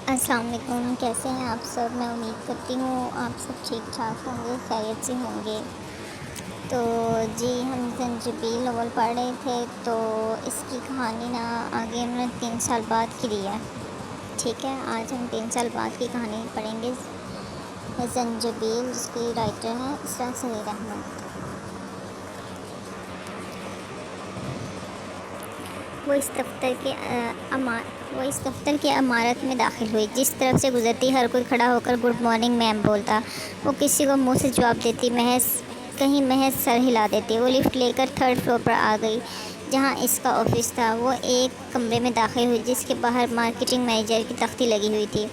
السلام علیکم، کیسے ہیں آپ سب؟ میں امید کرتی ہوں آپ سب ٹھیک ٹھاک ہوں گے، خیریت سے ہوں گے۔ تو جی ہم زنجبیل ناول پڑھ رہے تھے، تو اس کی کہانی نا آگے ہم نے 3 سال بعد کی دی ہے۔ ٹھیک ہے، آج ہم 3 سال بعد کی کہانی پڑھیں گے، زنجبیل، جس کی رائٹر ہیں اسراء سہیل احمد۔ وہ اس دفتر کی عمارت میں داخل ہوئی، جس طرف سے گزرتی ہر کوئی کھڑا ہو کر گڈ مارننگ میم بولتا۔ وہ کسی کو منہ سے جواب دیتی، محض سر ہلا دیتی۔ وہ لفٹ لے کر 3rd فلور پر آ گئی، جہاں اس کا آفس تھا۔ وہ ایک کمرے میں داخل ہوئی جس کے باہر مارکیٹنگ مینیجر کی تختی لگی ہوئی تھی۔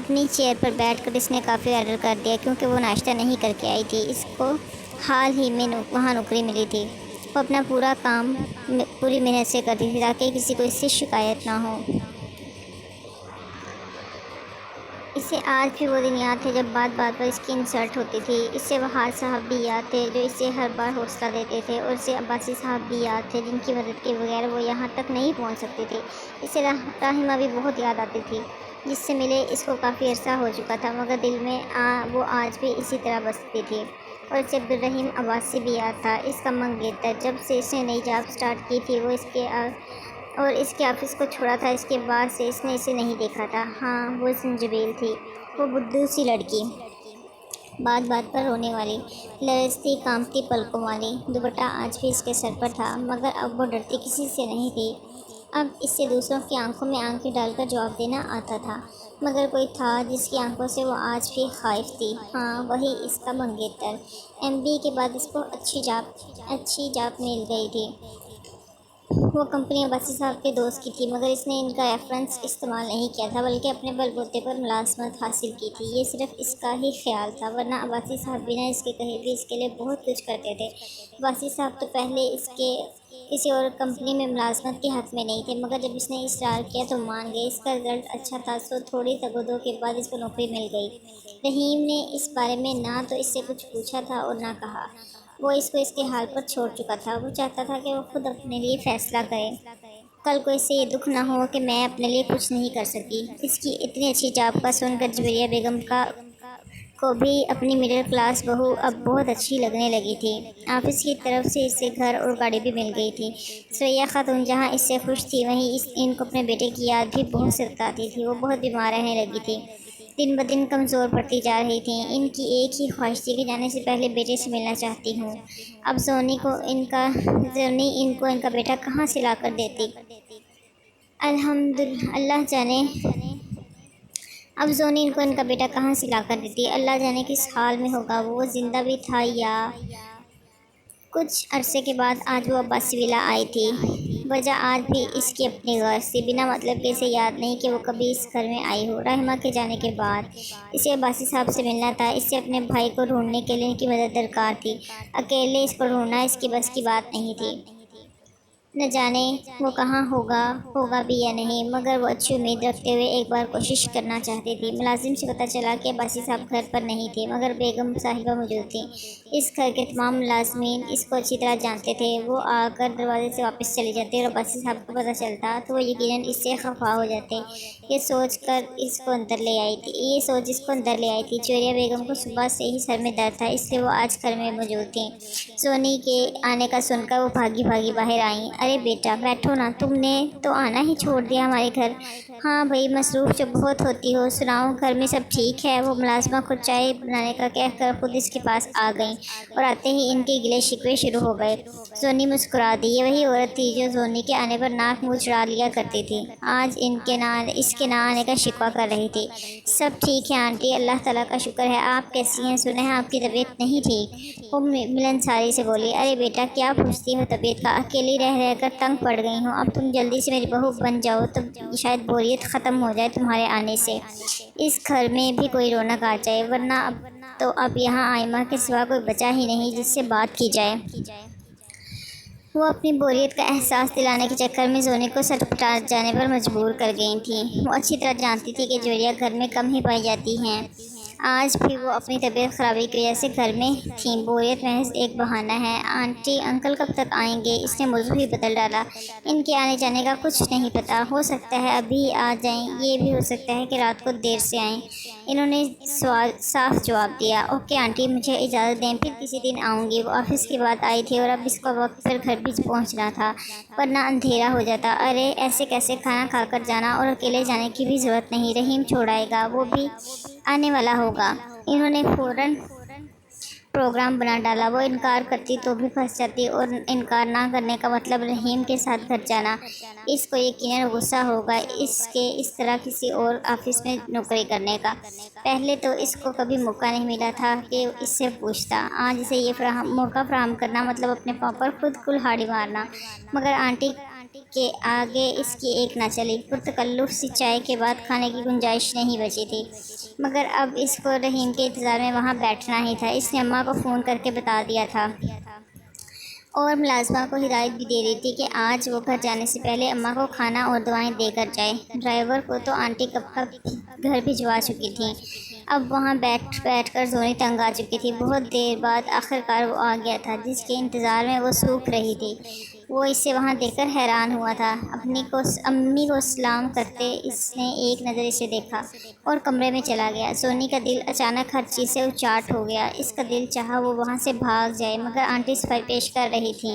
اپنی چیئر پر بیٹھ کر اس نے کافی آرڈر کر دیا، کیونکہ وہ ناشتہ نہیں کر کے آئی تھی۔ اس کو حال ہی میں وہاں نوکری ملی تھی۔ وہ اپنا پورا کام پوری محنت سے کرتی تھی تاکہ کسی کو اس سے شکایت نہ ہو۔ اسے آج بھی وہ دن یاد تھے جب بات بات پر اس کی انسلٹ ہوتی تھی۔ اسے وہار صاحب بھی یاد تھے، جو اسے ہر بار حوصلہ دیتے تھے، اور اسے عباسی صاحب بھی یاد تھے، جن کی مدد کے بغیر وہ یہاں تک نہیں پہنچ سکتی تھی۔ اسے راحمہ بھی بہت یاد آتی تھی، جس سے ملے اس کو کافی عرصہ ہو چکا تھا، مگر دل میں وہ آج بھی اسی طرح بستی تھی۔ اور اسے عبدالرحیم عباسی بھی یاد تھا، اس کا منگیتر۔ جب سے اس نے نئی جاب سٹارٹ کی تھی اور اس کے آفس کو چھوڑا تھا، اس کے بعد سے اس نے اسے نہیں دیکھا تھا۔ ہاں، وہ زنجبیل تھی، وہ بدھو سی لڑکی، بات بات پر رونے والی، لرزتی کانپتی پلکوں والی۔ دوپٹہ آج بھی اس کے سر پر تھا، مگر اب وہ ڈرتی کسی سے نہیں تھی۔ اب اس سے دوسروں کی آنکھوں میں آنکھیں ڈال کر جواب دینا آتا تھا، مگر کوئی تھا جس کی آنکھوں سے وہ آج بھی خائف تھی۔ ہاں، وہی اس کا منگیتر۔ MBA کے بعد اس کو اچھی جاب مل گئی تھی۔ وہ کمپنی عباسی صاحب کے دوست کی تھی، مگر اس نے ان کا ریفرنس استعمال نہیں کیا تھا، بلکہ اپنے بل بوتے پر ملازمت حاصل کی تھی۔ یہ صرف اس کا ہی خیال تھا، ورنہ عباسی صاحب بنا اس کے کہے بھی اس کے لیے بہت کچھ کرتے تھے۔ عباسی صاحب تو پہلے اس کے کسی اور کمپنی میں ملازمت کے حق میں نہیں تھے، مگر جب اس نے اصرار کیا تو مان گئے۔ اس کا رزلٹ اچھا تھا، سو تھوڑی تگ و دو کے بعد اس کو نوکری مل گئی۔ رحیم نے اس بارے میں نہ تو اس سے کچھ پوچھا تھا اور نہ کہا۔ وہ اس کو اس کے حال پر چھوڑ چکا تھا۔ وہ چاہتا تھا کہ وہ خود اپنے لیے فیصلہ کرے۔ کل کو اسے یہ دکھ نہ ہو کہ میں اپنے لیے کچھ نہیں کر سکی۔ اس کی اتنی اچھی جاب کا سن کر جویریہ بیگم کو بھی اپنی مڈل کلاس بہو اب بہت اچھی لگنے لگی تھی۔ آفس کی طرف سے اسے گھر اور گاڑی بھی مل گئی تھی۔ ثریا خاتون جہاں اس سے خوش تھی، وہیں ان کو اپنے بیٹے کی یاد بھی بہت ستاتی تھی۔ وہ بہت بیمار رہنے لگی تھی، دن بدن کمزور پڑتی جا رہی تھیں۔ ان کی ایک ہی خواہش تھی کہ جانے سے پہلے بیٹے سے ملنا چاہتی ہوں۔ اب زونی ان کو ان کا بیٹا کہاں سے لا کر دیتی؟ اللہ جانے کس حال میں ہوگا، وہ زندہ بھی تھا یا… کچھ عرصے کے بعد آج وہ عباسی ولا آئی تھی۔ وجہ آج بھی اس کی اپنی غرض تھی۔ بنا مطلب کے اسے یاد نہیں کہ وہ کبھی اس گھر میں آئی ہو۔ راحمہ کے جانے کے بعد اسے عباسی صاحب سے ملنا تھا۔ اس سے اپنے بھائی کو ڈھونڈنے کے لیے ان کی مدد درکار تھی۔ اکیلے اس کو ڈھونڈنا اس کی بس کی بات نہیں تھی۔ نہ جانے وہ کہاں ہوگا بھی یا نہیں، مگر وہ اچھی امید رکھتے ہوئے ایک بار کوشش کرنا چاہتی تھی۔ ملازم سے پتہ چلا کہ عباسی صاحب گھر پر نہیں تھے، مگر بیگم صاحبہ موجود تھیں۔ اس گھر کے تمام ملازمین اس کو اچھی طرح جانتے تھے۔ وہ آ کر دروازے سے واپس چلے جاتے اور عباسی صاحب کو پتہ چلتا تو وہ یقیناً اس سے خفا ہو جاتے۔ یہ سوچ اس کو اندر لے آئی تھی۔ جویریہ بیگم کو صبح سے ہی سر میں درد تھا، اس لیے وہ آج گھر میں موجود تھیں۔ زونی کے آنے کا سن کر وہ بھاگی باہر آئیں۔ ارے بیٹا بیٹھو نا، تم نے تو آنا ہی چھوڑ دیا ہمارے گھر۔ ہاں بھئی، مصروف جو بہت ہوتی ہو۔ سناؤ، گھر میں سب ٹھیک ہے؟ وہ ملازمہ خود چائے بنانے کا کہہ کر خود اس کے پاس آ گئیں، اور آتے ہی ان کے گلے شکوے شروع ہو گئے۔ زونی مسکرا دی۔ یہ وہی عورت تھی جو زونی کے آنے پر ناک منہ چڑھا لیا کرتی تھی، آج اس کے نہ آنے کا شکوہ کر رہی تھی۔ سب ٹھیک ہے آنٹی، اللہ تعالیٰ کا شکر ہے۔ آپ کیسی ہیں؟ سنا ہے آپ کی طبیعت نہیں ٹھیک؟ وہ ملنساری سے بولی۔ ارے بیٹا، کیا پوچھتی ہو طبیعت کا؟ اکیلی رہ کر تنگ پڑ گئی ہوں، اب تم جلدی سے میری بہو بن جاؤ تو شاید بوریت ختم ہو جائے تمہارے آنے سے، اس گھر میں بھی کوئی رونق آ جائے، ورنہ اب یہاں آئمہ کے سوا کوئی بچا ہی نہیں جس سے بات کی جائے۔ وہ اپنی بوریت کا احساس دلانے کے چکر میں زونی کو سٹپٹا جانے پر مجبور کر گئی تھیں۔ وہ اچھی طرح جانتی تھی کہ جویریہ گھر میں کم ہی پائی جاتی ہیں، آج بھی وہ اپنی طبیعت خرابی کی وجہ سے گھر میں تھیں۔ بوریت محض ایک بہانہ ہے۔ آنٹی انکل کب تک آئیں گے؟ اس نے موضوع ہی بدل ڈالا۔ ان کے آنے جانے کا کچھ نہیں پتا، ہو سکتا ہے ابھی آ جائیں، یہ بھی ہو سکتا ہے کہ رات کو دیر سے آئیں۔ انہوں نے صاف جواب دیا۔ اوکے آنٹی، مجھے اجازت دیں، پھر کسی دن آؤں گی۔ وہ آفس کے بعد آئی تھی اور اب اس کو وقت پر گھر بھی پہنچنا تھا، ورنہ اندھیرا ہو جاتا۔ ارے ایسے کیسے؟ کھانا کھا کر جانا، اور اکیلے جانے کی بھی ضرورت نہیں، رحیم چھوڑائے گا، وہ بھی آنے والا ہوگا۔ انہوں نے فوراً پروگرام بنا ڈالا۔ وہ انکار کرتی تو بھی پھنس جاتی، اور انکار نہ کرنے کا مطلب رحیم کے ساتھ گھر جانا۔ اس کو یقیناً غصہ ہوگا اس طرح کسی اور آفس میں نوکری کرنے کا۔ پہلے تو اس کو کبھی موقع نہیں ملا تھا کہ اس سے پوچھتا، آج اسے یہ موقع فراہم کرنا مطلب اپنے پاؤں پر خود کلہاڑی مارنا۔ مگر آنٹی کے آگے اس کی ایک نہ چلی۔ پرتکلف سی چائے کے بعد کھانے کی گنجائش نہیں بچی تھی، مگر اب اس کو رحیم کے انتظار میں وہاں بیٹھنا ہی تھا۔ اس نے اماں کو فون کر کے بتا دیا تھا، اور ملازمہ کو ہدایت بھی دے دی تھی کہ آج وہ گھر جانے سے پہلے اماں کو کھانا اور دوائیں دے کر جائے۔ ڈرائیور کو تو آنٹی کب کا گھر بھجوا چکی تھی۔ اب وہاں بیٹھ کر زونی تنگ آ چکی تھی۔ بہت دیر بعد آخرکار وہ آ گیا تھا، جس کے انتظار میں وہ سوکھ رہی تھی۔ وہ اسے وہاں دیکھ کر حیران ہوا تھا۔ امی کو سلام کرتے اس نے ایک نظر اسے دیکھا اور کمرے میں چلا گیا۔ سونی کا دل اچانک ہر چیز سے اچاٹ ہو گیا۔ اس کا دل چاہا وہ وہاں سے بھاگ جائے، مگر آنٹی صفائی پیش کر رہی تھی۔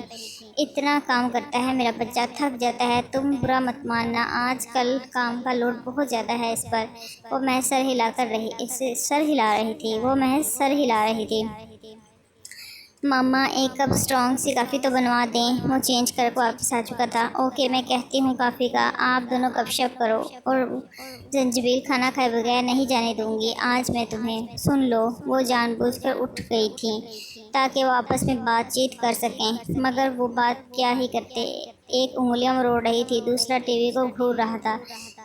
اتنا کام کرتا ہے میرا بچہ، تھک جاتا ہے، تم برا مت ماننا، آج کل کام کا لوڈ بہت زیادہ ہے اس پر۔ وہ محض سر ہلا رہی تھی۔ ماما ایک کپ اسٹرانگ سی کافی تو بنوا دیں۔ وہ چینج کر کے واپس آ چکا تھا۔ اوکے میں کہتی ہوں کافی کا، آپ دونوں گپ شپ کرو، اور زنجبیل کھانا کھائے بغیر نہیں جانے دوں گی آج میں تمہیں۔ سن لو، وہ جان بوجھ کر اٹھ گئی تھیں تاکہ وہ آپس میں بات چیت کر سکیں، مگر وہ بات کیا ہی کرتے۔ ایک انگلیاں مروڑ رہی تھی، دوسرا ٹی وی کو گھور رہا تھا۔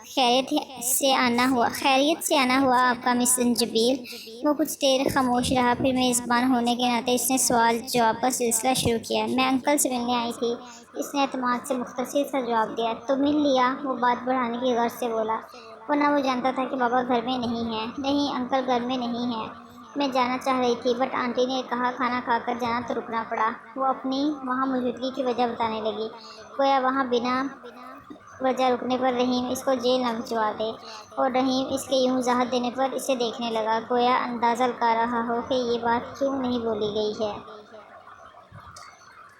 خیریت سے آنا ہوا آپ کا مس زنجبیل؟ وہ کچھ دیر خاموش رہا، پھر میزبان ہونے کے ناطے اس نے سوال جواب کا سلسلہ شروع کیا۔ میں انکل سے ملنے آئی تھی، اس نے اعتماد سے مختصر سا جواب دیا۔ تو مل لیا؟ وہ بات بڑھانے کی غرض سے بولا، ورنہ وہ جانتا تھا کہ بابا گھر میں نہیں ہیں۔ نہیں انکل گھر میں نہیں ہیں، میں جانا چاہ رہی تھی، بٹ آنٹی نے کہا کھانا کھا کر جانا تو رکنا پڑا۔ وہ اپنی وہاں موجودگی کی وجہ بتانے لگی، گویا وہاں بنا وجہ رکنے پر رحیم اس کو جیل نہ بھجوا دے، اور رحیم اس کے یوں وضاحت دینے پر اسے دیکھنے لگا، گویا اندازہ لگا رہا ہو کہ یہ بات کیوں نہیں بولی گئی ہے۔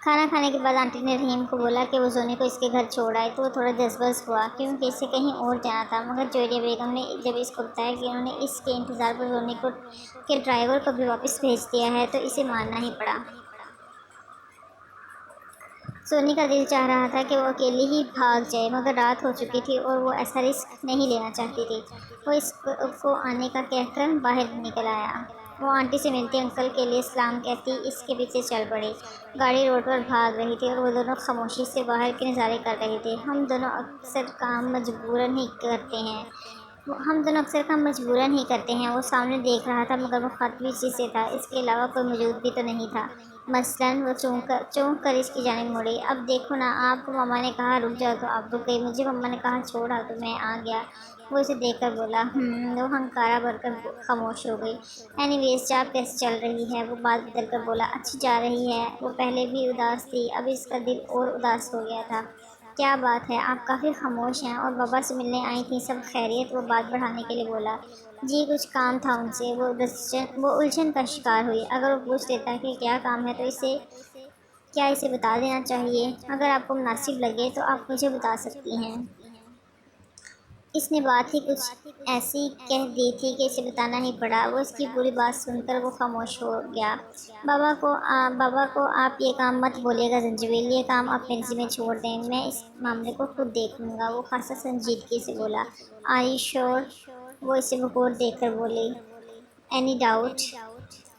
کھانا کھانے کے بعد آنٹی نے رحیم کو بولا کہ وہ زونی کو اس کے گھر چھوڑ آئے، تو وہ تھوڑا جذباز ہوا، کیونکہ اسے کہیں اور جانا تھا۔ مگر جوہریہ بیگم نے جب اس کو بتایا کہ انہوں نے اس کے انتظار پر زونی کے ڈرائیور کو بھی واپس بھیج دیا ہے، تو اسے ماننا ہی پڑا۔ سونی کا دل چاہ رہا تھا کہ وہ اکیلی ہی بھاگ جائے، مگر رات ہو چکی تھی اور وہ ایسا رسک نہیں لینا چاہتی تھی۔ وہ اس کو آنے کا کہہ کر باہر نکل آیا۔ وہ آنٹی سے ملتی، انکل کے لیے سلام کہتی اس کے پیچھے چل پڑی۔ گاڑی روڈ پر بھاگ رہی تھی اور وہ دونوں خاموشی سے باہر کے نظارے کر رہے تھے۔ ہم دونوں اکثر کام مجبوراً ہی کرتے ہیں۔ وہ سامنے دیکھ رہا تھا، مگر مخاطب اسی سے تھا، اس کے علاوہ کوئی موجود بھی تو نہیں تھا۔ مثلاً وہ چونک کر اس کی جانب مڑی۔ اب دیکھو نا، آپ کو ماما نے کہا رک جاؤ تو آپ رک گئی، مجھے ماما نے کہا چھوڑا تو میں آ گیا۔ وہ اسے دیکھ کر بولا، وہ ہنکارا بھر کر خاموش ہو گئی۔ اینی ویز جاب کیسی چل رہی ہے؟ وہ بات بدل کر بولا، اچھی جا رہی ہے۔ وہ پہلے بھی اداس تھی، اب اس کا دل اور اداس ہو گیا تھا۔ کیا بات ہے، آپ کافی خاموش ہیں، اور بابا سے ملنے آئی تھیں، سب خیریت؟ وہ بات بڑھانے کے لیے بولا، جی کچھ کام تھا ان سے۔ وہ الجھن کا شکار ہوئی۔ اگر وہ پوچھ لیتا کہ کیا کام ہے تو اسے بتا دینا چاہیے۔ اگر آپ کو مناسب لگے تو آپ مجھے بتا سکتی ہیں۔ اس نے بات ہی کچھ ایسی کہہ دی تھی کہ اسے بتانا ہی پڑا۔ وہ اس کی پوری بات سن کر وہ خاموش ہو گیا۔ بابا کو آپ یہ کام مت بولیے گا زنجبیل، یہ کام آپ میرے ذمہ چھوڑ دیں، میں اس معاملے کو خود دیکھ لوں گا۔ وہ خاصا سنجیدگی سے بولا، آر یو شیور؟ وہ اسے بغور دیکھ کر بولی، اینی ڈاؤٹ؟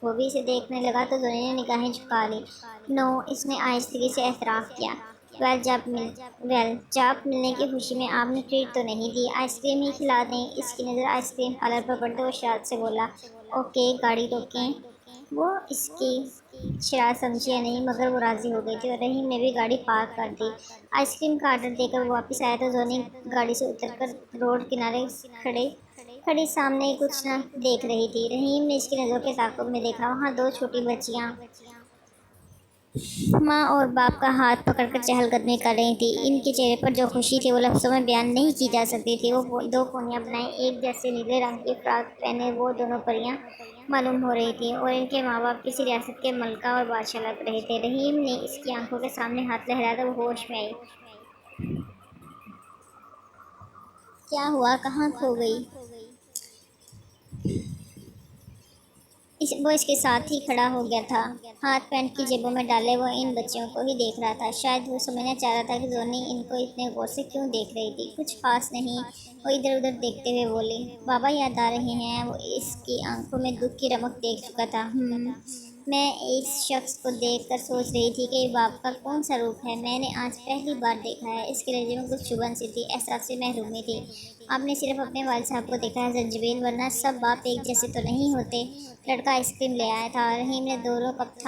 وہ بھی اسے دیکھنے لگا تو زونی نے نگاہیں جھکا لی۔ نو، اس نے آہستگی سے اعتراف کیا۔ چاپ ملنے کی خوشی میں آپ نے ٹریٹ تو نہیں دی؟ آئس کریم ہی کھلا دیں؟ اس کی نظر آئس کریم پارلر پر پڑتے وہ شرارت سے بولا، اوکے گاڑی روکیں۔ وہ اس کی شرارت سمجھی یا نہیں، مگر وہ راضی ہو گئی تھی، اور رحیم نے بھی گاڑی پارک کر دی۔ آئس کریم کا آرڈر دے کر وہ واپس آیا تو زونی گاڑی سے اتر کر روڈ کنارے کھڑے کھڑی سامنے کچھ نہ دیکھ رہی تھی۔ رحیم نے اس کی نظروں کے تعاقب میں دیکھا، وہاں دو چھوٹی بچیاں ماں اور باپ کا ہاتھ پکڑ کر چہل قدمی کر رہی تھیں۔ ان کے چہرے پر جو خوشی تھی وہ لفظوں میں بیان نہیں کی جا سکتی تھی۔ وہ دو پونیاں بنائے ایک جیسے نیلے رنگ کی فراک پہنے وہ دونوں پریاں معلوم ہو رہی تھیں، اور ان کے ماں باپ کسی ریاست کے ملکہ اور بادشاہ لگ رہے تھے۔ رحیم نے اس کی آنکھوں کے سامنے ہاتھ لہرایا تو وہ ہوش میں آئی۔ کیا ہوا، کہاں کھو گئی؟ وہ اس کے ساتھ ہی کھڑا ہو گیا تھا، ہاتھ پینٹ کی جیبوں میں ڈالے۔ وہ ان بچیوں کو ہی دیکھ رہا تھا۔ شاید وہ سمجھنا چاہ رہا تھا کہ زونی ان کو اتنے غور سے کیوں دیکھ رہی تھی۔ کچھ خاص نہیں، وہ ادھر ادھر دیکھتے ہوئے بولی۔ بابا یاد آ رہے ہیں؟ وہ اس کی آنکھوں میں دکھ کی رمق دیکھ چکا تھا۔ میں اس شخص کو دیکھ کر سوچ رہی تھی کہ یہ باپ کا کون سا روپ ہے۔ میں نے آج پہلی بار دیکھا ہے۔ اس کے لہجے میں کچھ چبھن سی تھی، احساس محرومی تھی۔ آپ نے صرف اپنے والد صاحب کو دیکھا ہے زنجبیل، ورنہ سب باپ ایک جیسے تو نہیں ہوتے۔ لڑکا آئس کریم لے آیا تھا۔ رحیم نے دونوں کپ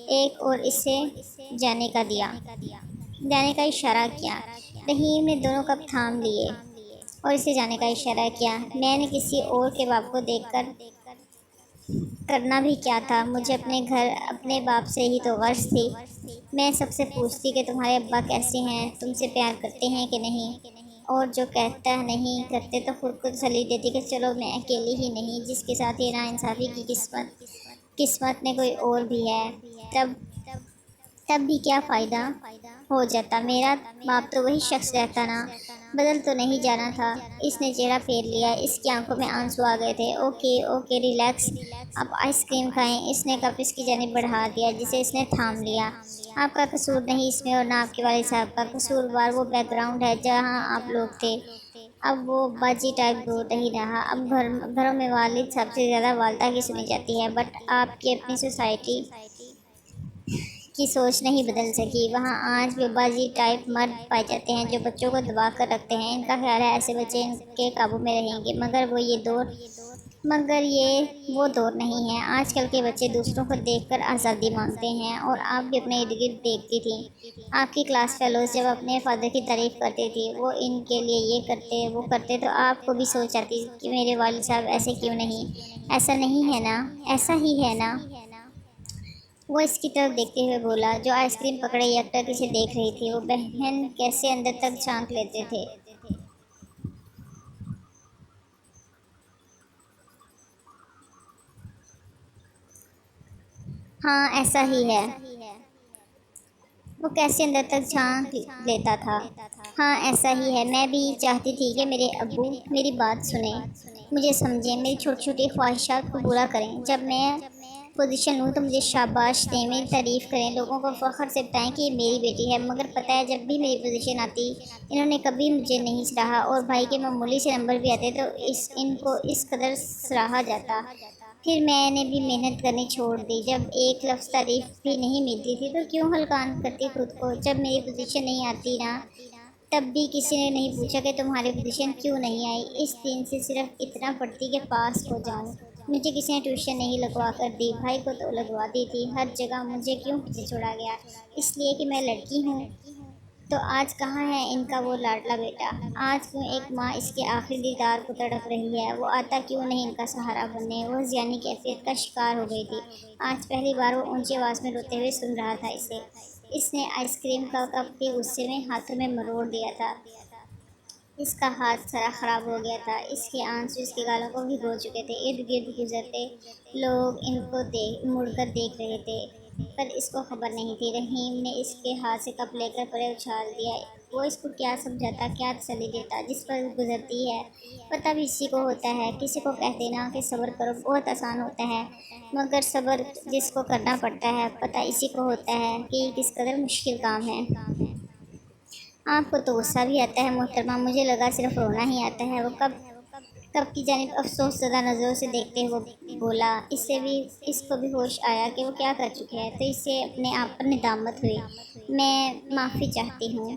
ایک اور اسے جانے کا اشارہ کیا۔ رحیم نے دونوں کپ تھام لیے اور اسے جانے کا اشارہ کیا۔ میں نے کسی اور کے باپ کو دیکھ کر کرنا بھی کیا تھا؟ مجھے اپنے گھر اپنے باپ سے ہی تو غرض تھی۔ میں سب سے پوچھتی کہ تمہارے ابا کیسے ہیں، تم سے پیار کرتے ہیں کہ نہیں، اور جو کہتا نہیں کرتے تو خود کو تسلی دیتی کہ چلو میں اکیلی ہی نہیں جس کے ساتھ یہ ناانصافی کی قسمت میں کوئی اور بھی ہے۔ تب بھی کیا فائدہ ہو جاتا، میرا باپ تو وہی شخص رہتا نا، بدل تو نہیں جانا تھا۔ اس نے چہرہ پھیر لیا، اس کی آنکھوں میں آنسو آ گئے تھے۔ اوکے ریلیکس، اب آئس کریم کھائیں۔ اس نے کپ اس کی جانب بڑھا دیا جسے اس نے تھام لیا۔ آپ کا قصور نہیں اس میں، اور نہ آپ کے والد صاحب کا قصور، وہ بیک گراؤنڈ ہے جہاں آپ لوگ تھے۔ اب وہ باجی ٹائپ دور نہیں رہا۔ اب گھروں میں والد صاحب سے زیادہ والدہ کی سنی جاتی ہے، بٹ آپ کی اپنی سوسائٹی کی سوچ نہیں بدل سکی۔ وہاں آج بھی باجی ٹائپ مرد پائے جاتے ہیں جو بچوں کو دبا کر رکھتے ہیں۔ ان کا خیال ہے ایسے بچے ان کے قابو میں رہیں گے، مگر یہ وہ دور نہیں ہے۔ آج کل کے بچے دوسروں کو دیکھ کر آزادی مانگتے ہیں، اور آپ بھی اپنے ارد گرد دیکھتی تھیں۔ آپ کی کلاس فیلوز جب اپنے فادر کی تعریف کرتی تھی، وہ ان کے لیے یہ کرتے وہ کرتے، تو آپ کو بھی سوچ آتی کہ میرے والد صاحب ایسے کیوں نہیں؟ ایسا نہیں ہے نا؟ ایسا ہی ہے نا؟ وہ اس کی طرف دیکھتے ہوئے بولا، جو آئس کریم پکڑے یکٹک اسے دیکھ رہی تھی۔ وہ بہن کیسے اندر تک جھانک لیتے تھے۔ ہاں ایسا ہی ہے، وہ کیسے اندر تک جھانک لیتا تھا۔ ہاں ایسا ہی ہے، میں بھی چاہتی تھی کہ میرے ابو میری بات سنیں، مجھے سمجھیں، میری چھوٹی چھوٹی خواہشات کو پورا کریں۔ جب میں پوزیشن لوں تو مجھے شاباش دیں، میری تعریف کریں، لوگوں کو فخر سے بتائیں کہ یہ میری بیٹی ہے۔ مگر پتہ ہے جب بھی میری پوزیشن آتی انہوں نے کبھی مجھے نہیں سراہا، اور بھائی کے معمولی سے نمبر بھی آتے تو ان کو اس قدر سراہا جاتا۔ پھر میں نے بھی محنت کرنی چھوڑ دی۔ جب ایک لفظ تعریف بھی نہیں ملتی تھی تو کیوں ہلکان کرتی خود کو؟ جب میری پوزیشن نہیں آتی نا، تب بھی کسی نے نہیں پوچھا کہ تمہاری پوزیشن کیوں نہیں آئی۔ اس دن سے صرف اتنا پڑھتی کہ پاس ہو جاؤں۔ مجھے کسی نے ٹیوشن نہیں لگوا کر دی، بھائی کو تو لگواتی تھی۔ ہر جگہ مجھے کیوں پیچھے چھوڑا گیا؟ اس لیے کہ میں لڑکی ہوں۔ تو آج کہاں ہے ان کا وہ لاڈلا بیٹا؟ آج کیوں ایک ماں اس کے آخری دیدار کو تڑپ رہی ہے؟ وہ آتا کیوں نہیں ان کا سہارا بننے؟ وہ ذہنی کیفیت کا شکار ہو گئی تھی۔ آج پہلی بار وہ اونچی آواز میں روتے ہوئے سن رہا تھا اسے۔ اس نے آئس کریم کا کپ بھی غصے میں ہاتھوں میں مروڑ دیا تھا۔ اس کا ہاتھ سارا خراب ہو گیا تھا۔ اس کے آنسو اس کے گالوں کو بھگو چکے تھے۔ ارد گرد گزرتے لوگ ان کو مڑ کر دیکھ رہے تھے، پر اس کو خبر نہیں تھی۔ رحیم نے اس کے ہاتھ سے کپ لے کر پرے اچھال دیا۔ وہ اس کو کیا سمجھاتا، کیا تسلی دیتا؟ جس پر گزرتی ہے پتہ بھی اسی کو ہوتا ہے۔ کسی کو کہہ دینا کہ صبر کرو بہت آسان ہوتا ہے، مگر صبر جس کو کرنا پڑتا ہے پتہ اسی کو ہوتا ہے کہ یہ کس قدر مشکل کام ہے۔ آپ کو تو غصہ بھی آتا ہے محترمہ؟ مجھے لگا صرف رونا ہی آتا ہے۔ وہ کپ کی جانب افسوس زدہ نظروں سے دیکھتے ہوئے بولا۔ اس کو بھی ہوش آیا کہ وہ کیا کر چکے ہیں، تو اسے اپنے آپ پر ندامت ہوئی۔ میں معافی چاہتی ہوں،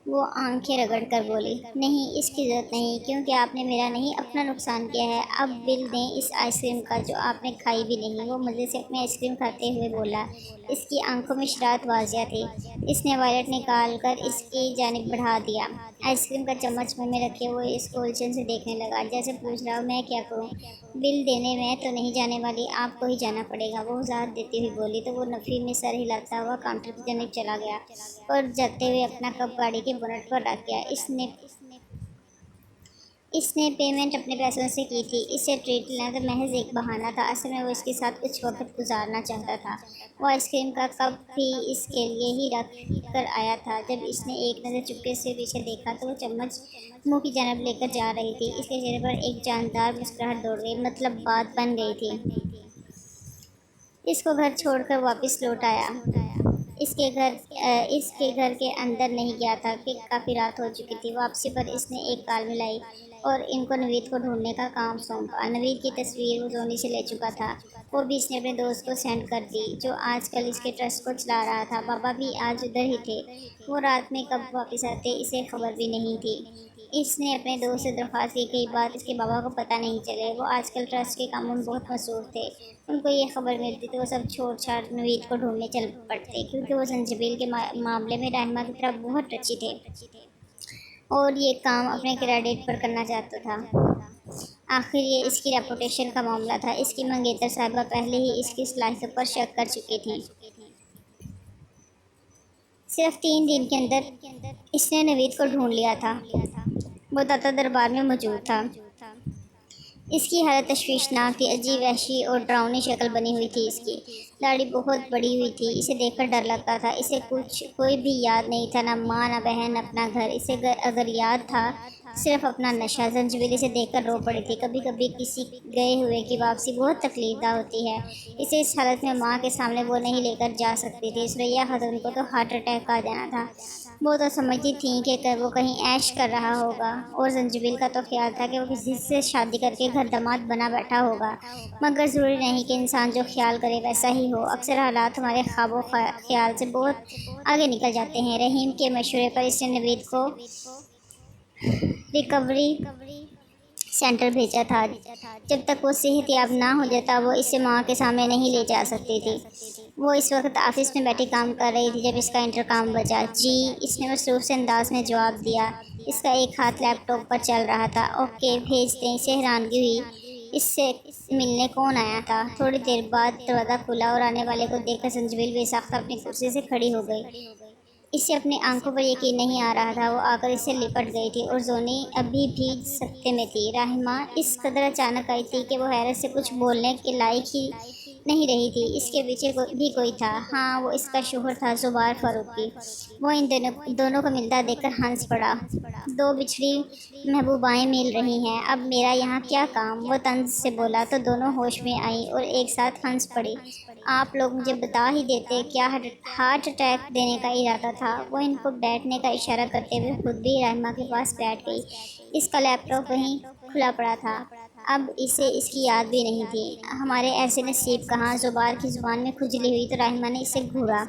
وہ آنکھیں رگڑ کر بولی۔ نہیں، اس کی ضرورت نہیں، کیونکہ آپ نے میرا نہیں اپنا نقصان کیا ہے۔ اب بل دیں اس آئس کریم کا جو آپ نے کھائی بھی نہیں۔ وہ مزے سے اپنی آئس کریم کھاتے ہوئے بولا۔ اس کی آنکھوں میں شرارت واضح تھی۔ اس نے وائلٹ نکال کر اس کی جانب بڑھا دیا۔ آئس کریم کا چمچ منہ میں رکھے وہ اس کو الجھن سے دیکھنے لگا، جیسے پوچھ رہا ہو میں کیا کروں؟ بل دینے میں تو نہیں جانے والی، آپ کو ہی جانا پڑے گا، وہ وضاحت دیتی ہوئی بولی تو وہ نفی میں سر ہلاتا ہوا کاؤنٹر کی جانب چلا گیا اور جاتے ہوئے اپنا کپ گاڑی کے بونٹ پر رکھ گیا۔ اس نے پیمنٹ اپنے پیسوں سے کی تھی، اسے ٹریٹ لینا تو محض ایک بہانہ تھا، اصل میں وہ اس کے ساتھ کچھ وقت گزارنا چاہتا تھا۔ وہ آئس کریم کا کپ بھی اس کے لیے ہی رکھ کر آیا تھا۔ جب اس نے ایک نظر چپکے سے پیچھے دیکھا تو وہ چمچ منہ کی جانب لے کر جا رہی تھی۔ اس کے چہرے پر ایک جاندار مسکراہٹ دوڑ گئی، مطلب بات بن گئی تھی۔ اس کو گھر چھوڑ کر واپس لوٹ آیا۔ اس کے گھر کے اندر نہیں گیا تھا کہ کافی رات ہو چکی تھی۔ واپسی پر اس نے ایک کال ملائی اور ان کو نوید کو ڈھونڈنے کا کام سونپا۔ نوید کی تصویر وہ زونی سے لے چکا تھا، وہ بھی اس نے اپنے دوست کو سینڈ کر دی جو آج کل اس کے ٹرسٹ کو چلا رہا تھا۔ بابا بھی آج ادھر ہی تھے، وہ رات میں کب واپس آتے اسے خبر بھی نہیں تھی۔ اس نے اپنے دوست سے درخواست کی کئی بات اس کے بابا کو پتہ نہیں چلے، وہ آج کل ٹرسٹ کے کاموں میں بہت مصروف تھے۔ ان کو یہ خبر ملتی تو وہ سب چھوڑ چھاڑ نوید کو ڈھونڈنے چل پڑتے، کیونکہ وہ زنجبیل کے معاملے میں رحمہ کی طرح بہت ٹچی تھے اور یہ کام اپنے کریڈٹ پر کرنا چاہتا تھا۔ آخر یہ اس کی ریپوٹیشن کا معاملہ تھا۔ اس کی منگیتر صاحبہ پہلے ہی اس کی صلاحیتوں پر شک کر چکی تھیں۔ صرف 3 دن کے اندر اس نے نوید کو ڈھونڈ لیا تھا، وہ داتا دربار میں موجود تھا۔ اس کی حالت تشویشناک تھی، عجیب وحشی اور ڈراؤنی شکل بنی ہوئی تھی۔ اس کی داڑھی بہت بڑی ہوئی تھی، اسے دیکھ کر ڈر لگتا تھا۔ اسے کوئی بھی یاد نہیں تھا، نہ ماں نہ بہن نہ اپنا گھر۔ اسے اگر یاد تھا صرف اپنا نشہ۔ زنجبیل اسے دیکھ کر رو پڑی تھی۔ کبھی کبھی کسی گئے ہوئے کی واپسی بہت تکلیف دہ ہوتی ہے، اسے اس حالت میں ماں کے سامنے وہ نہیں لے کر جا سکتی تھی۔ ثریا خاتون کو تو ہارٹ اٹیک آ جانا تھا، وہ تو سمجھتی تھیں کہ وہ کہیں عیش کر رہا ہوگا، اور زنجبیل کا تو خیال تھا کہ وہ کسی سے شادی کر کے گھر داماد بنا بیٹھا ہوگا۔ مگر ضروری نہیں کہ انسان جو خیال کرے ویسا ہی ہو، اکثر حالات ہمارے خواب و خیال سے بہت آگے نکل جاتے ہیں۔ رحیم کے مشورے پر اس نے نوید کو ریکوری سینٹر بھیجا تھا۔ جب تک وہ صحت یاب نہ ہو جاتا وہ اسے ماں کے سامنے نہیں لے جا سکتی تھی۔ وہ اس وقت آفس میں بیٹھی کام کر رہی تھی جب اس کا انٹرکام بجا۔ جی، اس نے مصروف سے انداز میں جواب دیا۔ اس کا ایک ہاتھ لیپ ٹاپ پر چل رہا تھا۔ اوکے، بھیج دیں۔ اسے حیرانگی ہوئی، اس سے ملنے کون آیا تھا؟ تھوڑی دیر بعد دروازہ کھلا اور آنے والے کو دیکھ کر زنجبیل بے ساختہ اپنی کرسی سے کھڑی ہو گئی۔ اسے اپنی آنکھوں پر یقین نہیں آ رہا تھا، وہ آ کر اس سے لپٹ گئی تھی اور زونی ابھی بھی سکتے میں تھی۔ رحمہ اس قدر اچانک آئی تھی کہ وہ حیرت سے کچھ بولنے کے لائق ہی نہیں رہی تھی۔ اس کے پیچھے بھی کوئی تھا، ہاں وہ اس کا شوہر تھا زبار فاروقی۔ وہ ان دونوں کو ملتا دیکھ کر ہنس پڑا۔ دو بچھڑی محبوبائیں مل رہی ہیں، اب میرا یہاں کیا کام؟ وہ طنز سے بولا تو دونوں ہوش میں آئیں اور ایک ساتھ ہنس پڑی۔ آپ لوگ مجھے بتا ہی دیتے، کیا ہارٹ اٹیک دینے کا ارادہ تھا؟ وہ ان کو بیٹھنے کا اشارہ کرتے ہوئے خود بھی رحمہ کے پاس بیٹھ گئی۔ اس کا لیپ ٹاپ وہیں کھلا پڑا تھا، اب اسے اس کی یاد بھی نہیں تھی۔ ہمارے ایسے نصیب کہاں؟ زبار کی زبان میں کھجلی ہوئی تو رحمہ نے اسے گھورا۔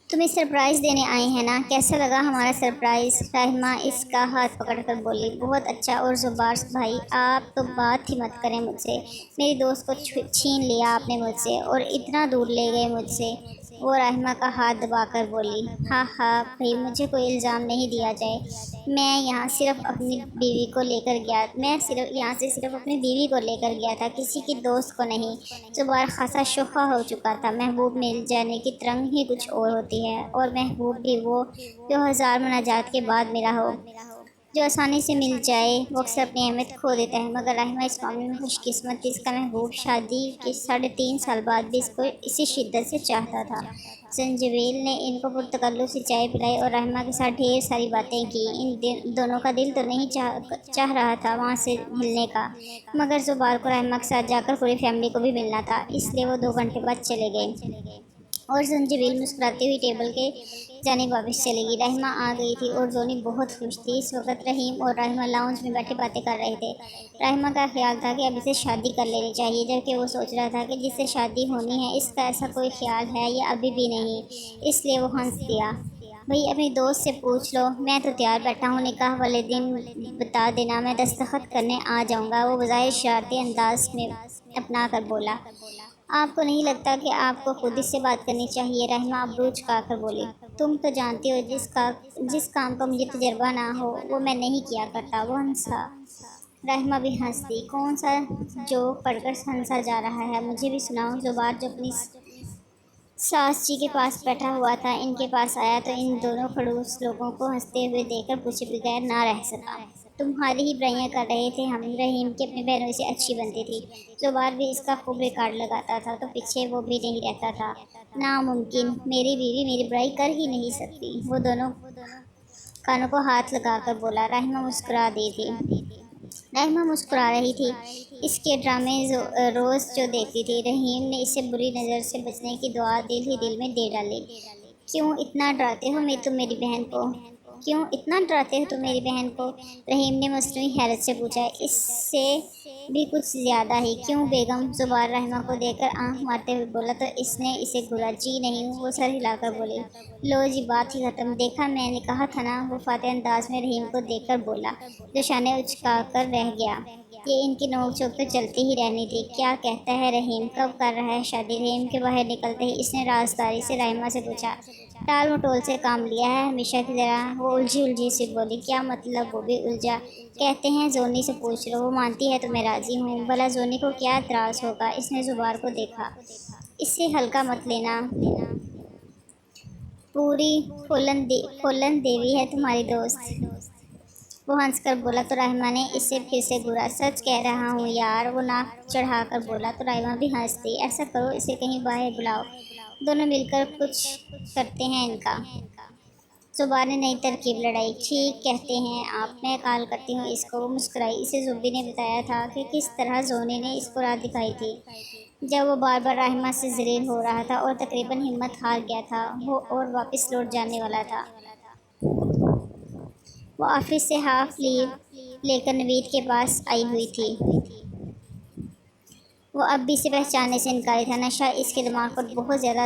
تمہیں سرپرائز دینے آئے ہیں نا، کیسا لگا ہمارا سرپرائز؟ رحمہ اس کا ہاتھ پکڑ کر بولی۔ بہت اچھا۔ اور زبار بھائی آپ تو بات ہی مت کریں مجھ سے، میری دوست کو چھین لیا آپ نے مجھ سے اور اتنا دور لے گئے مجھ سے۔ وہ رحمہ کا ہاتھ دبا کر بولی۔ ہاں ہاں بھائی، مجھے کوئی الزام نہیں دیا جائے، میں یہاں سے صرف اپنی بیوی کو لے کر گیا تھا، کسی کی دوست کو نہیں۔ زبار خاصا شوخا ہو چکا تھا۔ محبوب مل جانے کی ترنگ ہی کچھ اور ہوتی ہے، اور محبوب بھی وہ جو ہزار مناجات کے بعد ملا ہو۔ جو آسانی سے مل جائے وہ اکثر اپنی اہمیت کھو دیتا ہے، مگر رحمہ اس معاملے میں خوش قسمت تھی۔ اس کا محبوب شادی کے 3.5 سال بعد بھی اسی شدت سے چاہتا تھا۔ زنجبیل نے ان کو پرتکلف سے چائے پلائی اور رحمہ کے ساتھ ڈھیر ساری باتیں کی۔ ان دونوں کا دل تو نہیں چاہ رہا تھا وہاں سے ہلنے کا، مگر زبار کو رحمہ کے ساتھ جا کر پوری فیملی کو بھی ملنا تھا، اس لیے وہ 2 گھنٹے بعد چلے گئے اور زنجبیل مسکراتی ہوئی ٹیبل کے جانب واپس چلے گی۔ رحمہ آ گئی تھی اور زونی بہت خوش تھی۔ اس وقت رحیم اور رحمہ لاؤنج میں بیٹھے باتیں کر رہے تھے۔ رحمہ کا خیال تھا کہ اب اسے شادی کر لینی چاہیے، جبکہ وہ سوچ رہا تھا کہ جس سے شادی ہونی ہے اس کا ایسا کوئی خیال ہے یا ابھی بھی نہیں، اس لیے وہ ہنس دیا۔ بھئی اپنی دوست سے پوچھ لو، میں تو تیار بیٹھا ہوں، نکاح والے دن بتا دینا، میں دستخط کرنے آ جاؤں گا۔ وہ بظاہر شرارتی انداز میں اپنا کر بولا۔ آپ کو نہیں لگتا کہ آپ کو خود اس سے بات کرنی چاہیے؟ رحمہ ابرو چکا کر بولی۔ تم تو جانتی ہو جس کام کا مجھے تجربہ نہ ہو وہ میں نہیں کیا کرتا۔ وہ ہنسا۔ رحمہ بھی ہنس دی۔ کون سا جوک پڑھ کر ہنسا جا رہا ہے؟ مجھے بھی سناؤ۔ زبار جو اپنی ساس جی کے پاس بیٹھا ہوا تھا ان کے پاس آیا تو ان دونوں خڑوس لوگوں کو ہنستے ہوئے دیکھ کر پوچھے بغیر نہ رہ سکا۔ تمہاری ہی برائیاں کر رہے تھے ہم؟ رحیم کی اپنی بہنوں سے اچھی بنتی تھی۔ زبار بھی اس کا خوب ریکارڈ لگاتا تھا تو پیچھے وہ بھی نہیں رہتا تھا۔ ناممکن، میری بیوی میری برائی کر ہی نہیں سکتی۔ وہ دونوں کانوں کو ہاتھ لگا کر بولا۔ رحمہ مسکرا رہی تھی۔ اس کے ڈرامے روز جو دیکھتی تھی۔ رحیم نے اسے بری نظر سے بچنے کی دعا دل ہی دل میں دے ڈالی۔ کیوں اتنا ڈراتے ہو تم میری بہن کو؟ رحیم نے مصنوعی حیرت سے پوچھا۔ اس سے بھی کچھ زیادہ ہی۔ کیوں بیگم؟ زبار رحمہ کو دیکھ کر آنکھ مارتے ہوئے بولا تو اس نے اسے گھورا۔ جی نہیں، وہ سر ہلا کر بولی۔ لو جی، بات ہی ختم۔ دیکھا میں نے کہا تھا نا، وہ فاتح انداز میں رحیم کو دیکھ کر بولا جو شانے اچکا کر رہ گیا۔ یہ ان کی نوک جھوک تو چلتی ہی رہنی تھی۔ کیا کہتا ہے رحیم؟ کب کر رہا ہے شادی؟ رحیم کے باہر نکلتے ہی اس نے رازداری سے رحمہ سے پوچھا۔ ٹال مٹول سے کام لیا ہے ہمیشہ کی طرح؟ وہ الجھی سی بولی۔ کیا مطلب؟ وہ بھی الجھا۔ کہتے ہیں زونی سے پوچھ لو، وہ مانتی ہے تو میں راضی ہوں۔ بھلا زونی کو کیا اعتراض ہوگا؟ اس نے زبار کو دیکھا۔ اس سے ہلکا مت لینا، پوری پھولن دیوی ہے تمہاری دوست۔ وہ ہنس کر بولا تو رحمہ نے اسے پھر سے گھورا۔ سچ کہہ رہا ہوں یار، وہ ناک چڑھا کر بولا تو رحمہ بھی ہنس دی۔ ایسا کرو، اسے کہیں باہر بلاؤ، دونوں مل کر کچھ کرتے ہیں ان کا۔ زبار نے نئی ترکیب لڑائی۔ ٹھیک کہتے ہیں آپ، میں کال کرتی ہوں اس کو۔ وہ مسکرائی۔ اسے زبی نے بتایا تھا کہ کس طرح زونی نے اس کو راہ دکھائی تھی جب وہ بار بار رحمہ سے ذلیل ہو رہا تھا اور تقریباً ہمت ہار گیا تھا اور واپس لوٹ جانے والا تھا۔ وہ آفس سے ہاف لیو لے کر نوید کے پاس آئی ہوئی تھی۔ وہ اب بھی اسے پہچاننے سے انکاری تھا۔ نشہ اس کے دماغ پر بہت زیادہ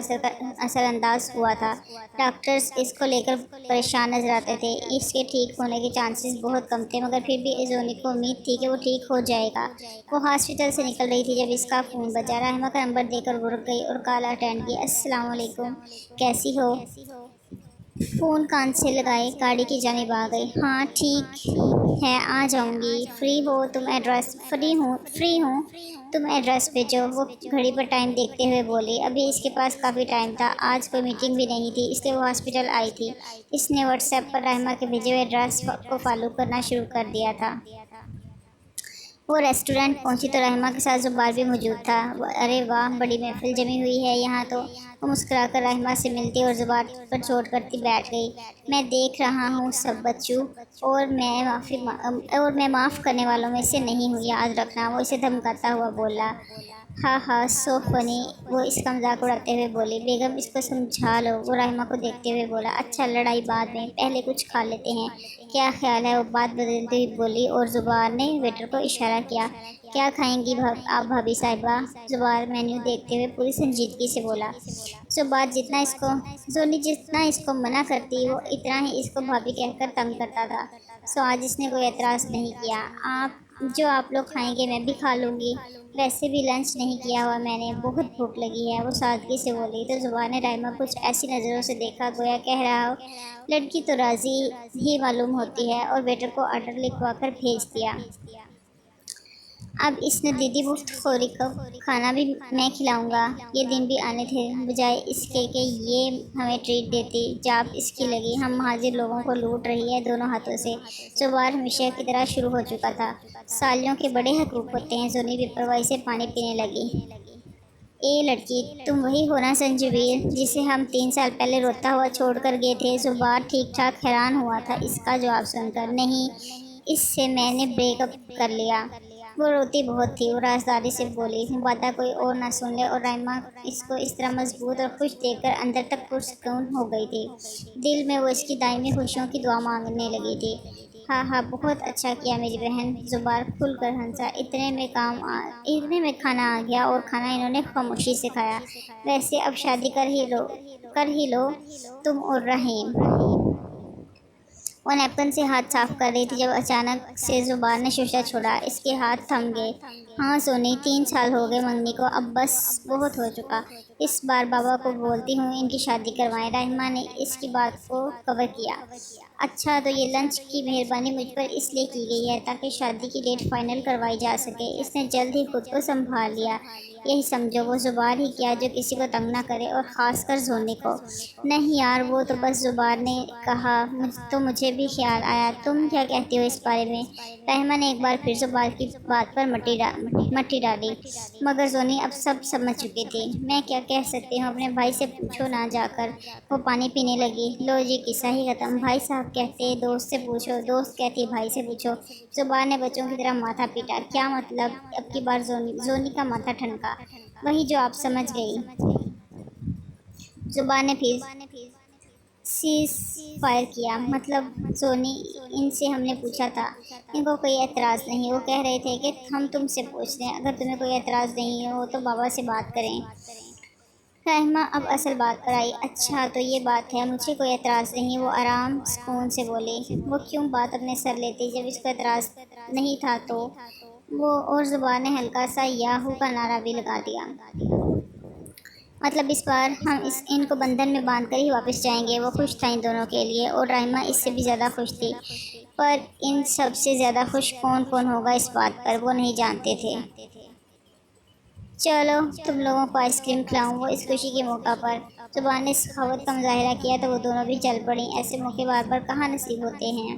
اثر انداز ہوا تھا۔ ڈاکٹرز اس کو لے کر پریشان نظر آتے تھے۔ اس کے ٹھیک ہونے کے چانسز بہت کم تھے، مگر پھر بھی زونی کو امید تھی کہ وہ ٹھیک ہو جائے گا۔ وہ ہاسپٹل سے نکل رہی تھی جب اس کا فون بجا۔ رحمہ کا نمبر دیکھ کر وہ رک گئی اور کال اٹینڈ کی۔ السلام علیکم، کیسی ہو؟ فون کان سے لگائے گاڑی کی جانب آ گئی۔ ہاں ٹھیک ہے، آ جاؤں گی۔ فری ہوں، تم ایڈریس بھیجو۔ وہ گھڑی پر ٹائم دیکھتے ہوئے بولی۔ ابھی اس کے پاس کافی ٹائم تھا، آج کوئی میٹنگ بھی نہیں تھی، اس لیے وہ ہاسپٹل آئی تھی۔ اس نے واٹس ایپ پر رحمہ کے بھیجے ہوئے ایڈریس کو فالو کرنا شروع کر دیا تھا۔ وہ ریسٹورینٹ پہنچی تو رحمہ کے ساتھ زبار بھی موجود تھا۔ ارے واہ، بڑی محفل جمی ہوئی ہے یہاں تو۔ وہ مسکرا کر رحمہ سے ملتی اور زبار پر چوٹ کرتی بیٹھ گئی۔ میں دیکھ رہا ہوں سب بچوں، اور میں معاف کرنے والوں میں سے نہیں ہوں، یاد رکھنا۔ وہ اسے دھمکاتا ہوا بولا۔ ہاں ہاں، سو فنی، وہ اس کا مذاق اڑاتے ہوئے بولی۔ بیگم اس کو سمجھا لو، وہ رحمہ کو دیکھتے ہوئے بولا۔ اچھا، لڑائی بعد میں، پہلے کچھ کھا لیتے ہیں، کیا خیال ہے؟ وہ بات بدلتے ہوئے بولی اور زبار نے ویٹر کو اشارہ کیا۔ کیا کھائیں گی آپ بھابھی صاحبہ؟ زبار مینیو دیکھتے ہوئے پوری سنجیدگی سے بولا۔ زونی جتنا اس کو منع کرتی وہ اتنا ہی اس کو بھابھی کہہ کر تنگ کرتا تھا۔ آج اس نے کوئی اعتراض نہیں کیا۔ جو آپ لوگ کھائیں گے میں بھی کھا لوں گی، ویسے بھی لنچ نہیں کیا ہوا میں نے، بہت بھوک لگی ہے، وہ سادگی سے بولی۔ تو زبان نے رحمہ کچھ ایسی نظروں سے دیکھا گویا کہہ رہا ہو لڑکی تو راضی ہی معلوم ہوتی ہے، اور ویٹر کو آرڈر لکھوا کر بھیج دیا۔ اب اس نے دیدی مفت خوری کو کھانا بھی میں کھلاؤں گا۔ یہ دن بھی آنے تھے، بجائے اس کے کہ یہ ہمیں ٹریٹ دیتی۔ جاپ اس کی لگی، ہم مہاجر لوگوں کو لوٹ رہی ہے دونوں ہاتھوں سے۔ زبار ہمیشہ کی طرح شروع ہو چکا تھا۔ سالیوں کے بڑے حقوق ہوتے ہیں۔ زونی بے پرواہی سے پانی پینے لگی۔ اے لڑکی، تم وہی ہو نا سنجیویر، جسے ہم 3 سال پہلے روتا ہوا چھوڑ کر گئے تھے؟ زبار ٹھیک ٹھاک حیران ہوا تھا اس کا جواب سن کر۔ نہیں، اس سے میں نے بریک اپ کر لیا۔ وہ روتی بہت تھی، وہ رازداری سے بولی۔ مبادہ کوئی اور نہ سن لے، اور رحمہ اس کو اس طرح مضبوط اور خوش دیکھ کر اندر تک پرسکون ہو گئی تھی۔ دل میں وہ اس کی دائمی خوشیوں کی دعا مانگنے لگی تھی۔ ہاں ہاں، بہت اچھا کیا میری بہن۔ زبار کھل کر ہنسا۔ اتنے میں کھانا آ گیا، اور کھانا انہوں نے خاموشی سے کھایا۔ ویسے اب شادی کر ہی لو تم اور رحیم۔ وہ نیپکن سے ہاتھ صاف کر رہی تھی جب اچانک سے زبان نے شوشہ چھوڑا۔ اس کے ہاتھ تھم گئے۔ ہاں سونی، 3 سال ہو گئے منگنی کو، اب بس بہت ہو چکا۔ اس بار بابا کو بولتی ہوں ان کی شادی کروائیں۔ رحمہ نے اس کی بات کو کور کیا۔ اچھا، تو یہ لنچ کی مہربانی مجھ پر اس لیے کی گئی ہے تاکہ شادی کی ڈیٹ فائنل کروائی جا سکے۔ اس نے جلد ہی خود کو سنبھال لیا۔ یہی سمجھو وہ زبان ہی کیا جو کسی کو تنگ نہ کرے، اور خاص کر زونی کو۔ نہیں یار، وہ تو بس زبان نے کہا تو مجھے بھی خیال آیا۔ تم کیا کہتی ہو اس بارے میں؟ رحمہ نے ایک بار پھر زبان کی بات پر مٹی ڈالی، مگر زونی اب سب سمجھ چکی تھی۔ میں کیا کہہ سکتی ہوں، اپنے بھائی سے پوچھو نہ جا کر۔ وہ پانی پینے لگی۔ لو جی، قصہ ہی ختم۔ بھائی صاحب کہتے دوست سے پوچھو، دوست کہتی بھائی سے پوچھو۔ زبان نے بچوں کی طرح ماتھا پیٹا۔ کیا مطلب؟ اب کی بار زونی کا ماتھا ٹھنکا۔ وہی جو آپ سمجھ گئی۔ زبان نے پھر سیز فائر کیا۔ مطلب زونی، ان سے ہم نے پوچھا تھا، ان کو کوئی اعتراض نہیں۔ وہ کہہ رہے تھے کہ ہم تم سے پوچھ لیں، اگر تمہیں کوئی اعتراض نہیں ہو تو بابا سے بات کریں۔ رحمہ اب اصل بات پر آئی۔ اچھا تو یہ بات ہے، مجھے کوئی اعتراض نہیں۔ وہ آرام سکون سے بولی۔ وہ کیوں بات اپنے سر لیتی؟ جب اس کو اعتراض نہیں تھا تو وہ، اور زبان نے ہلکا سا یاہو کا نعرہ بھی لگا دیا۔ مطلب اس بار ہم ان کو بندھن میں باندھ کر ہی واپس جائیں گے۔ وہ خوش تھا ان دونوں کے لیے، اور رحمہ اس سے بھی زیادہ خوش تھی۔ پر ان سب سے زیادہ خوش کون ہوگا اس بات پر وہ نہیں جانتے تھے۔ چلو تم لوگوں کو آئس کریم کھلاؤں۔ وہ اس خوشی کے موقع پر زبان نے سخاوت کا مظاہرہ کیا تو وہ دونوں بھی چل پڑیں۔ ایسے موقع بار بار کہاں نصیب ہوتے ہیں۔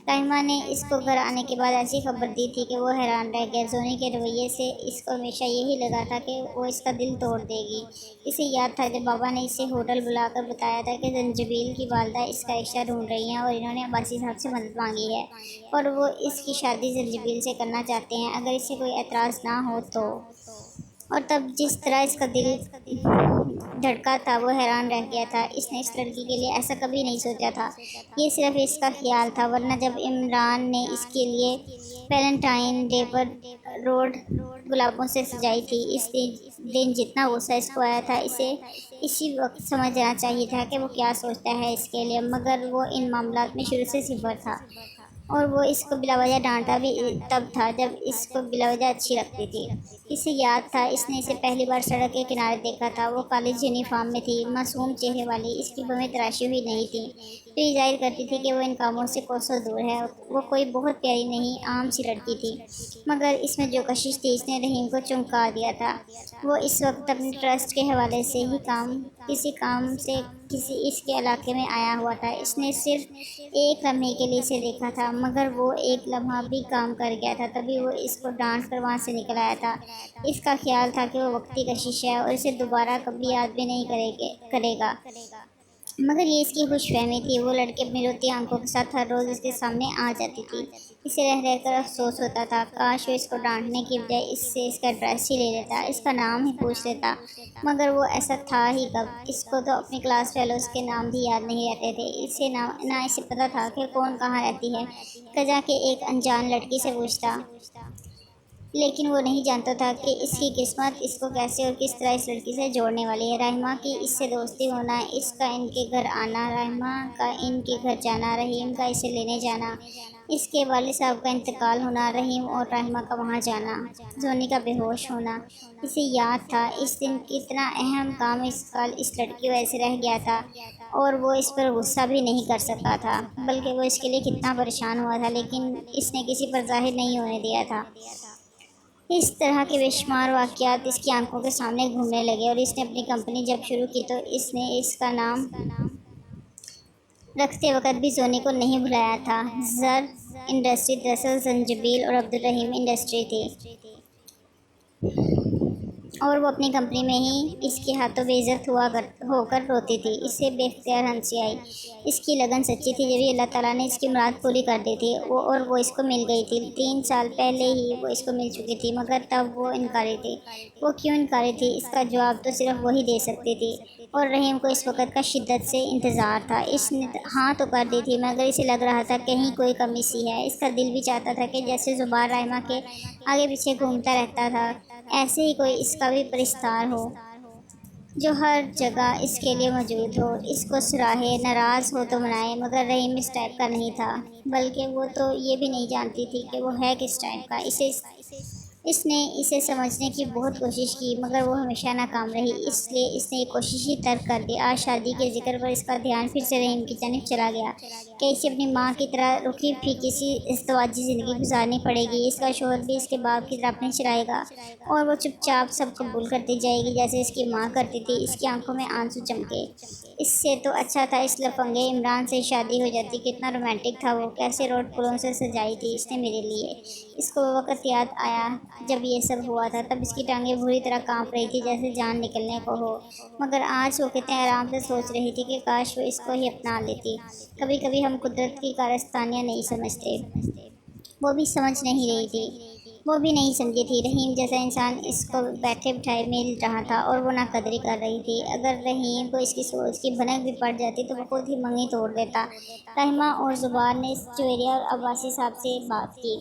رحمہ نے اس کو گھر آنے کے بعد ایسی خبر دی تھی کہ وہ حیران رہ گیا۔ زونی کے رویے سے اس کو ہمیشہ یہی لگا تھا کہ وہ اس کا دل توڑ دے گی۔ اسے یاد تھا جب بابا نے اسے ہوٹل بلا کر بتایا تھا کہ زنجبیل کی والدہ اس کا رشتہ ڈھونڈ رہی ہیں اور انہوں نے عباسی صاحب سے مدد مانگی ہے، اور وہ اس کی شادی زنجبیل سے کرنا چاہتے ہیں اگر اسے کوئی اعتراض نہ ہو تو۔ اور تب جس طرح اس کا دل دھڑکا تھا وہ حیران رہ گیا تھا۔ اس نے اس لڑکی کے لیے ایسا کبھی نہیں سوچا تھا۔ یہ صرف اس کا خیال تھا، ورنہ جب عمران نے اس کے لیے ویلنٹائن ڈے پر روڈ گلابوں سے سجائی تھی، اس دن جتنا غصہ اس کو آیا تھا اسے اسی وقت سمجھ جانا چاہیے تھا کہ وہ کیا سوچتا ہے اس کے لیے، مگر وہ ان معاملات میں شروع سے صفر تھا، اور وہ اس کو بلا وجہ ڈانٹا بھی تب تھا جب اس کو بلا وجہ اچھی لگتی تھی۔ اسے یاد تھا اس نے اسے پہلی بار سڑک کے کنارے دیکھا تھا۔ وہ کالج یونیفارم میں تھی، معصوم چہرے والی، اس کی بھویں تراشی ہوئی نہیں تھیں، جو یہ ظاہر کرتی تھی کہ وہ ان کاموں سے کوسوں دور ہے۔ وہ کوئی بہت پیاری نہیں، عام سی لڑکی تھی، مگر اس میں جو کشش تھی اس نے رحیم کو چونکا دیا تھا۔ وہ اس وقت اپنے ٹرسٹ کے حوالے سے ہی کسی کام سے اس کے علاقے میں آیا ہوا تھا۔ اس نے صرف ایک لمحے کے لیے اسے دیکھا تھا، مگر وہ ایک لمحہ بھی کام کر گیا تھا، تبھی وہ اس کو ڈانٹ کر وہاں سے نکل آیا تھا۔ اس کا خیال تھا کہ وہ وقتی کشش ہے اور اسے دوبارہ کبھی یاد بھی نہیں کرے گا، مگر یہ اس کی خوش فہمی تھی۔ وہ لڑکی اپنی روتی آنکھوں کے ساتھ ہر روز اس کے سامنے آ جاتی تھی۔ اسے رہ کر افسوس ہوتا تھا، کاش وہ اس کو ڈانٹنے کی بجائے اس سے اس کا ایڈریس ہی لے لیتا، اس کا نام ہی پوچھ لیتا، مگر وہ ایسا تھا ہی کب۔ اس کو تو اپنی کلاس فیلوز کے نام بھی یاد نہیں رہتے تھے، نہ اسے پتہ تھا کہ کون کہاں رہتی ہے، کجا کہ ایک انجان لڑکی سے پوچھتا۔ لیکن وہ نہیں جانتا تھا کہ اس کی قسمت اس کو کیسے اور کس طرح اس لڑکی سے جوڑنے والی ہے۔ رحمہ کی اس سے دوستی ہونا، اس کا ان کے گھر آنا، رحمہ کا ان کے گھر جانا، رحیم کا اسے لینے جانا، اس کے والد صاحب کا انتقال ہونا، رحیم اور رحمہ کا وہاں جانا، زونی کا بے ہوش ہونا۔ اسے یاد تھا اس دن کتنا اہم کام اس لڑکی کی وجہ سے رہ گیا تھا، اور وہ اس پر غصہ بھی نہیں کر سکا تھا، بلکہ وہ اس کے لیے کتنا پریشان ہوا تھا، لیکن اس نے کسی پر ظاہر نہیں ہونے دیا تھا۔ اس طرح کے بے شمار واقعات اس کی آنکھوں کے سامنے گھومنے لگے، اور اس نے اپنی کمپنی جب شروع کی تو اس نے اس کا نام رکھتے وقت بھی زونی کو نہیں بھلایا تھا۔ زر انڈسٹری دراصل زنجبیل اور عبدالرحیم انڈسٹری تھی، اور وہ اپنی کمپنی میں ہی اس کے ہاتھوں بے عزت ہو کر روتی تھی۔ اسے بے اختیار ہنسی آئی۔ اس کی لگن سچی تھی، جبھی اللہ تعالیٰ نے اس کی مراد پوری کر دی تھی، اور وہ اس کو مل گئی تھی۔ 3 سال پہلے ہی وہ اس کو مل چکی تھی، مگر تب وہ انکاری تھی۔ وہ کیوں انکاری تھی، اس کا جواب تو صرف وہی دے سکتی تھی، اور رحیم کو اس وقت کا شدت سے انتظار تھا۔ اس نے ہاں تو کر دی تھی، مگر اسے لگ رہا تھا کہیں کوئی کمی سی ہے۔ اس کا دل بھی چاہتا تھا کہ جیسے زبان رحمہ کے آگے پیچھے گھومتا رہتا تھا، ایسے ہی کوئی اس کا بھی پرستار ہو۔ جو ہر جگہ اس کے لیے موجود ہو، اس کو سراہے، ناراض ہو تو منائے، مگر رحیم اس ٹائپ کا نہیں تھا، بلکہ وہ تو یہ بھی نہیں جانتی تھی کہ وہ ہے کس ٹائپ کا۔ اس نے اسے سمجھنے کی بہت کوشش کی، مگر وہ ہمیشہ ناکام رہی، اس لیے اس نے یہ کوشش ہی ترک کر دی۔ آج شادی کے ذکر پر اس کا دھیان پھر سے رحیم کی جانب چلا گیا کہ اسے اپنی ماں کی طرح رکھی پھیکی سی ازدواجی زندگی گزارنی پڑے گی۔ اس کا شوہر بھی اس کے باپ کی طرح اپنے چلائے گا اور وہ چپ چاپ سب قبول کرتی جائے گی جیسے اس کی ماں کرتی تھی۔ اس کی آنکھوں میں آنسو چمکے۔ اس سے تو اچھا تھا اس لفنگے عمران سے شادی ہو جاتی۔ کتنا رومانٹک تھا وہ، کیسے روڈ پھولوں سے سجائی تھی اس نے میرے لیے۔ اس کو وہ وقت یاد آیا جب یہ سب ہوا تھا، تب اس کی ٹانگیں بری طرح کانپ رہی تھی جیسے جان نکلنے کو ہو، مگر آج وہ کتنے آرام سے سوچ رہی تھی کہ کاش وہ اس کو ہی اپنا لیتی۔ کبھی کبھی ہم قدرت کی کارستانیاں نہیں سمجھتے، وہ بھی سمجھ نہیں رہی تھی، وہ بھی نہیں سمجھی تھی۔ رحیم جیسا انسان اس کو بیٹھے بٹھائے مل رہا تھا اور وہ ناقدری کر رہی تھی۔ اگر رحیم کو اس کی سوچ کی بھنک بھی پڑ جاتی تو وہ خود ہی منگنی توڑ دیتا۔ رحمہ اور زبیر نے جویریہ اور عباسی صاحب سے بات کی،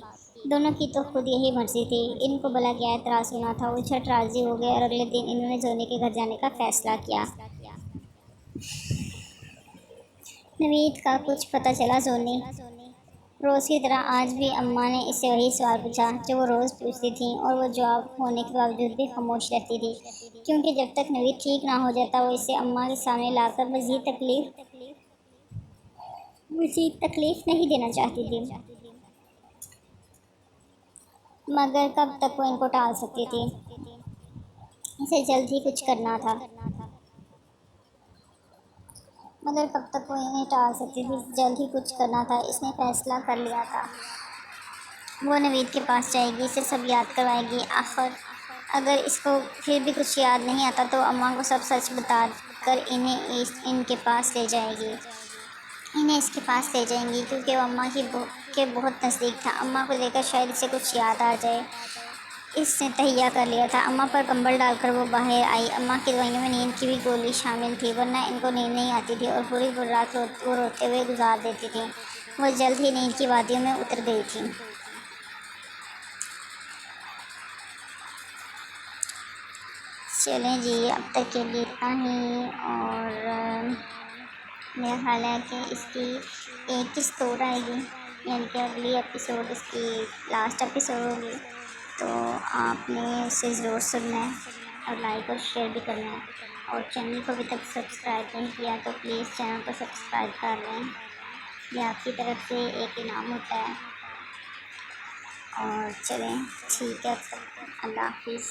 دونوں کی تو خود یہی مرضی تھی، ان کو بھلا کیا اعتراض ہونا تھا۔ وہ جھٹ راضی ہو گئے اور اگلے دن انہوں نے زونی کے گھر جانے کا فیصلہ کیا۔ نوید کا کچھ پتہ چلا؟ زونی روز کی طرح آج بھی اماں نے اس سے وہی سوال پوچھا جو وہ روز پوچھتی تھیں، اور وہ جواب ہونے کے باوجود بھی خاموش رہتی تھی، کیونکہ جب تک نوید ٹھیک نہ ہو جاتا وہ اسے اماں کے سامنے لا کر مزید تکلیف نہیں دینا چاہتی تھی، مگر کب تک وہ ان کو ٹال سکتی تھی؟ اسے جلد ہی کچھ کرنا تھا، مگر کب تک وہ انہیں ٹال سکتی تھی؟ جلد ہی کچھ کرنا تھا۔ اس نے فیصلہ کر لیا تھا، وہ نوید کے پاس جائے گی، اسے سب یاد کروائے گی۔ آخر اگر اس کو پھر بھی کچھ یاد نہیں آتا تو اماں کو سب سچ بتا کر انہیں ان کے پاس لے جائے گی، انہیں اس کے پاس لے جائیں گی، کیونکہ وہ اماں کے بہت نزدیک تھا۔ اماں کو لے کر شاید اسے کچھ یاد آ جائے، اس نے تہیہ کر لیا تھا۔ اماں پر کمبل ڈال کر وہ باہر آئی۔ اماں کی دوائیوں میں نیند کی بھی گولی شامل تھی، ورنہ ان کو نیند نہیں آتی تھی اور پوری پوری رات وہ روتے ہوئے گزار دیتی تھیں۔ وہ جلد ہی نیند کی وادیوں میں اتر گئی تھیں۔ چلیں جی، اب تک کے لیے اتنا ہی، اور میرا خیال ہے کہ اس کی ایک قسط اور آئے گی، یعنی کہ اگلی ایپیسوڈ اس کی لاسٹ ایپیسوڈ ہوگی، تو آپ نے اسے ضرور سننا ہے اور لائک اور شیئر بھی کرنا ہے، اور چینل کو ابھی تک سبسکرائب نہیں کیا تو پلیز چینل کو سبسکرائب کر لیں، یہ آپ کی طرف سے ایک انعام ہوتا ہے۔ اور چلیں ٹھیک ہے، اللہ حافظ۔